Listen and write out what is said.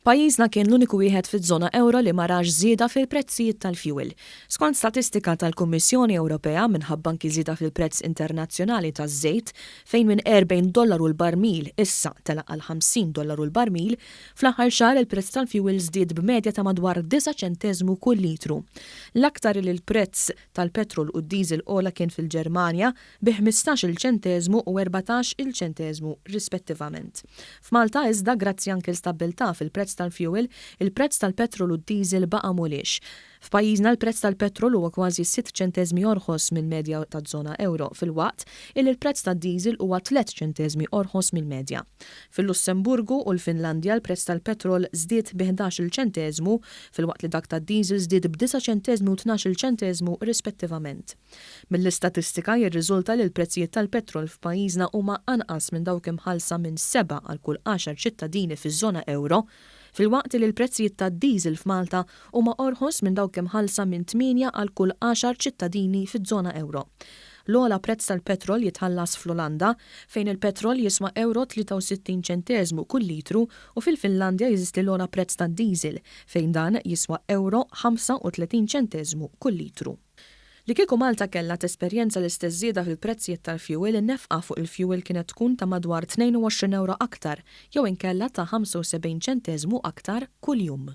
Pajjiżna kien l-uniku wieħed fiż-żona euro li ma rax żieda fil-prezzijiet tal-fuel. Skont statistika tal-Kummissjoni Ewropea minħabba anki żieda fil-prezz internazzjonali taż-żejt fejn minn $40 l-barmil issa telaq għal $50 l-barmil, fl-aħħar xahar il-prezz tal-fuel żdied b'medja ta' madwar 9 ċenteżmu kull litru. L-aktar li l-prezz tal-petrol u d-diesel ola kien fil-Ġermanja bi 15 ċenteżmu u 14 ċenteżmu rispettivament. F'Malta iżda grazzi anke l-stabbiltà fil-prezz tal-fuel, il-prezz tal-petrol u d-diesel baqa' muliex. F'pajjiżna l-prezz tal-petrol huwa kważi 6 ċenteżmi orħos mill-medja taż-żona euro fil-waqt illi l-prezz tad-diesel huwa 3 ċenteżmi orħos mill-medja. Fil-Lussemburgu u l-Finlandja l-prezz tal-petrol żdied bi 11 ċenteżmu fil-waqt li dak tad-diesel żdied b'9 ċenteżmu u 12 ċenteżmu rispettivament. Mill-istatistika jirriżulta li l-prezzijiet tal-petrol f'pajjiżna huma anqas minn dawk imħallsa minn 7 għal kull 10 ċittadini fiż-żona euro, fil-waqt li l-prezzijiet tad-diesel f'Malta huma orħos minn dawk imħallsa minn 8 għal kull 10 ċittadini fiż-żona euro. L-ogħla prezz tal-petrol jitħallas fl-Olanda fejn il-petrol jiswa euro 63 ċenteżmu kull litru u fil-Finlandja jeżisti l-ogħla prezz tad-diesel fejn dan jiswa euro 35 ċenteżmu kull litru. Li kieku Malta kellha tesperjenza l-istess żieda fil-prezzijiet tal-fuel, in-nefqa fuq il-fuel kienet tkun ta' madwar €22 aktar jew inkella ta' 75 ċenteżmu aktar kuljum.